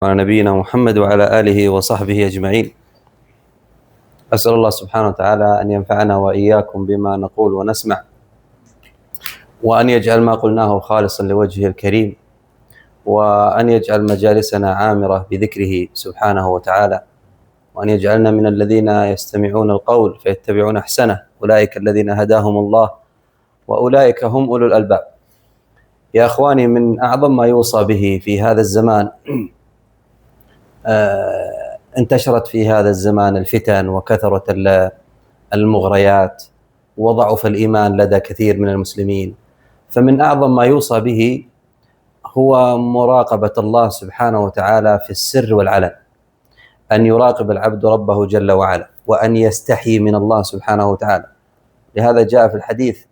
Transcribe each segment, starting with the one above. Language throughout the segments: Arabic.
على نبينا محمد وعلى آله وصحبه أجمعين. أسأل الله سبحانه وتعالى أن ينفعنا وإياكم بما نقول ونسمع، وأن يجعل ما قلناه خالصا لوجهه الكريم، وأن يجعل مجالسنا عامرة بذكره سبحانه وتعالى، وأن يجعلنا من الذين يستمعون القول فيتبعون أحسنه، أولئك الذين هداهم الله وأولئك هم أولو الألباب. يا أخواني، من أعظم ما يوصى به في هذا الزمان انتشرت في هذا الزمان الفتن وكثرة المغريات وضعف الإيمان لدى كثير من المسلمين، فمن أعظم ما يوصى به هو مراقبة الله سبحانه وتعالى في السر والعلن، أن يراقب العبد ربه جل وعلا، وأن يستحي من الله سبحانه وتعالى. لهذا جاء في الحديث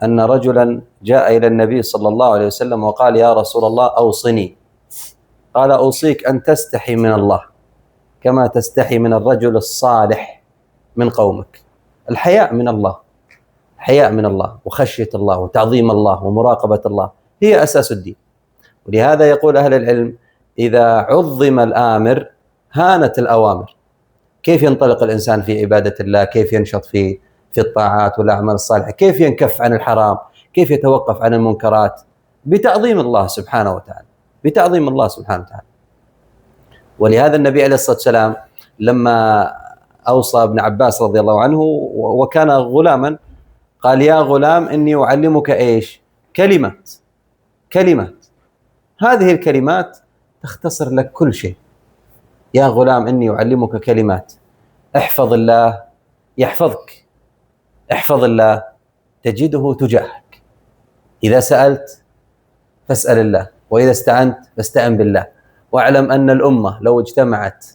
أن رجلا جاء إلى النبي صلى الله عليه وسلم وقال: يا رسول الله أوصني. قال: أوصيك أن تستحي من الله كما تستحي من الرجل الصالح من قومك. الحياء من الله، حياء من الله وخشية الله وتعظيم الله ومراقبة الله هي أساس الدين. ولهذا يقول أهل العلم: إذا عظم الآمر هانت الأوامر. كيف ينطلق الإنسان في عبادة الله؟ كيف ينشط في الطاعات والأعمال الصالحة؟ كيف ينكف عن الحرام؟ كيف يتوقف عن المنكرات؟ بتعظيم الله سبحانه وتعالى، بتعظيم الله سبحانه وتعالى. ولهذا النبي عليه الصلاة والسلام لما أوصى ابن عباس رضي الله عنه وكان غلاما قال: يا غلام إني أعلمك إيش؟ كلمات. هذه الكلمات تختصر لك كل شيء. يا غلام إني أعلمك كلمات، احفظ الله يحفظك، احفظ الله تجده تجاهك، إذا سألت فاسأل الله، وإذا استعنت فاستعن بالله، واعلم أن الأمة لو اجتمعت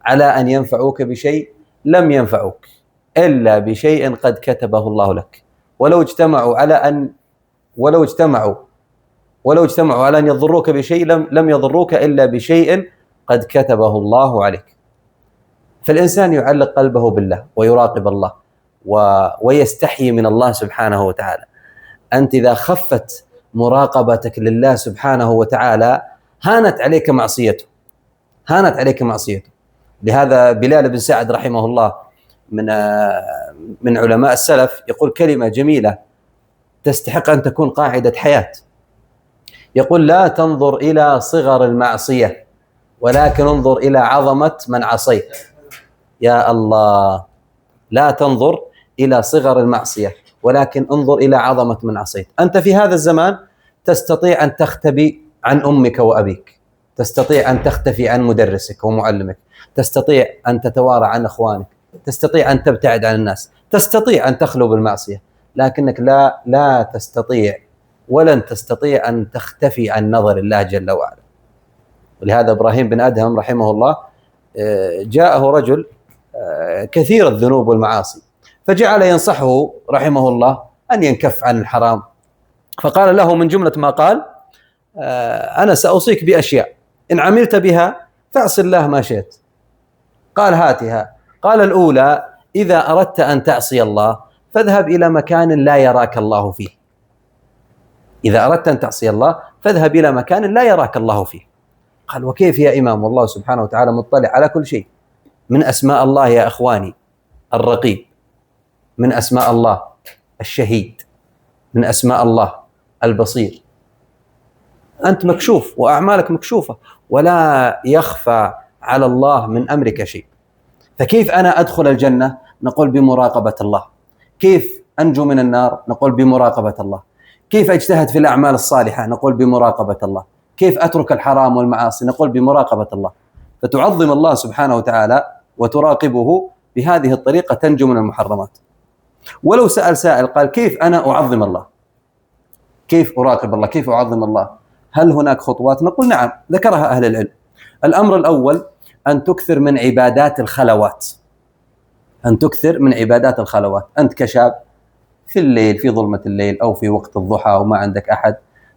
على أن ينفعوك بشيء لم ينفعوك إلا بشيء قد كتبه الله لك، ولو اجتمعوا على أن يضروك بشيء لم يضروك إلا بشيء قد كتبه الله عليك. فالإنسان يعلق قلبه بالله ويراقب الله ويستحي من الله سبحانه وتعالى. أنت إذا خفت مراقبتك لله سبحانه وتعالى هانت عليك معصيته. لهذا بلال بن سعد رحمه الله من علماء السلف يقول كلمة جميلة تستحق أن تكون قاعدة حياة. يقول: لا تنظر إلى صغر المعصية ولكن انظر إلى عظمة من عصيت. يا الله، لا تنظر إلى صغر المعصية ولكن انظر إلى عظمة من عصيت. أنت في هذا الزمان تستطيع أن تختبي عن أمك وأبيك، تستطيع أن تختفي عن مدرسك ومعلمك، تستطيع أن تتوارى عن أخوانك، تستطيع أن تبتعد عن الناس، تستطيع أن تخلو بالمعصية، لكنك لا تستطيع ولن تستطيع أن تختفي عن نظر الله جل وعلا. ولهذا إبراهيم بن أدهم رحمه الله جاءه رجل كثير الذنوب والمعاصي، فجعل ينصحه رحمه الله أن ينكف عن الحرام، فقال له من جملة ما قال: أنا سأوصيك بأشياء إن عملت بها فاعص الله ما شئت. قال: هاتها. قال: الأولى: إذا أردت أن تعصي الله فاذهب إلى مكان لا يراك الله فيه. إذا أردت أن تعصي الله فاذهب إلى مكان لا يراك الله فيه. قال: وكيف يا إمام؟ والله سبحانه وتعالى مطلع على كل شيء. من أسماء الله يا أخواني الرقيب، من أسماء الله الشهيد، من أسماء الله البصير. أنت مكشوف وأعمالك مكشوفة ولا يخفى على الله من أمرك شيء. فكيف أنا أدخل الجنة؟ نقول بمراقبة الله. كيف أنجو من النار؟ نقول بمراقبة الله. كيف أجتهد في الأعمال الصالحة؟ نقول بمراقبة الله. كيف أترك الحرام والمعاصي؟ نقول بمراقبة الله. فتعظم الله سبحانه وتعالى وتراقبه بهذه الطريقة تنجو من المحرمات. ولو سأل سائل قال: كيف أنا أعظم الله؟ كيف أراقب الله؟ كيف أعظم الله؟ هل هناك خطوات؟ نقول نعم، ذكرها أهل العلم. الأمر الأول أن تكثر من عبادات الخلوات، أنت كشاب في الليل، في ظلمة الليل أو في وقت الضحى وما عندك أحد،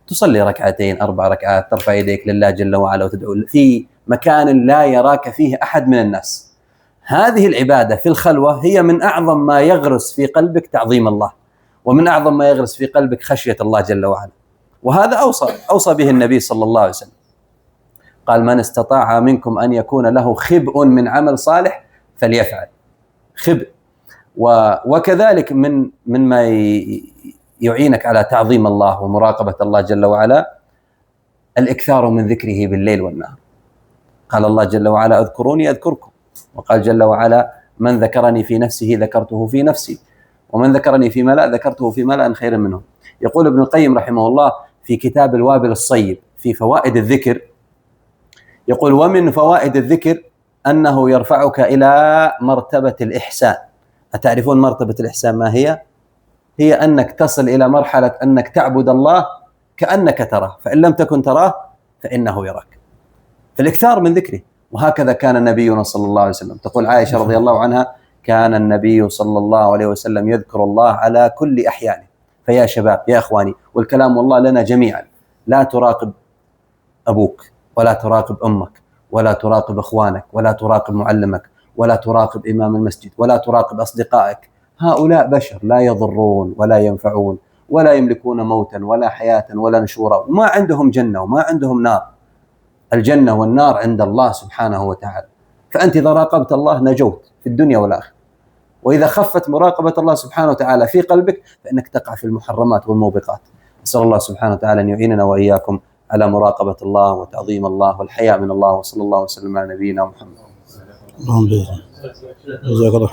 تصلي 2 4 ركعات، ترفع يديك لله جل وعلا وتدعو في مكان لا يراك فيه أحد من الناس. هذه العبادة في الخلوة هي من أعظم ما يغرس في قلبك تعظيم الله، ومن أعظم ما يغرس في قلبك خشية الله جل وعلا. وهذا أوصى به النبي صلى الله عليه وسلم. قال من استطاع منكم أن يكون له خبء من عمل صالح فليفعل. خبء. وكذلك مما يعينك على تعظيم الله ومراقبة الله جل وعلا الإكثار من ذكره بالليل والنهار. قال الله جل وعلا اذكروني أذكركم، وقال جل وعلا من ذكرني في نفسه ذكرته في نفسي، ومن ذكرني في ملأ ذكرته في ملأ خير منه. يقول ابن القيم رحمه الله في كتاب الوابل الصيب في فوائد الذكر، يقول ومن فوائد الذكر أنه يرفعك إلى مرتبة الإحسان. أتعرفون مرتبة الإحسان ما هي؟ هي أنك تصل إلى مرحلة أنك تعبد الله كأنك تراه، فإن لم تكن تراه فإنه يراك. فالإكثار من ذكره. وهكذا كان نبينا صلى الله عليه وسلم. تقول عائشة رضي الله عنها كان النبي صلى الله عليه وسلم يذكر الله على كل أحيانه. فيا شباب يا إخواني، والكلام والله لنا جميعا، لا تراقب أبوك ولا تراقب أمك ولا تراقب إخوانك ولا تراقب معلمك ولا تراقب إمام المسجد ولا تراقب أصدقائك. هؤلاء بشر لا يضرون ولا ينفعون ولا يملكون موتا ولا حياة ولا نشورا، وما عندهم جنة وما عندهم نار. الجنة والنار عند الله سبحانه وتعالى. فأنت إذا راقبت الله نجوت في الدنيا والآخرة. وإذا خفت مراقبة الله سبحانه وتعالى في قلبك فإنك تقع في المحرمات والموبقات. أسأل الله سبحانه وتعالى أن يعيننا وإياكم على مراقبة الله وتعظيم الله والحياء من الله، وصلى الله وسلم على نبينا محمد. اللهم جزاك الله خير.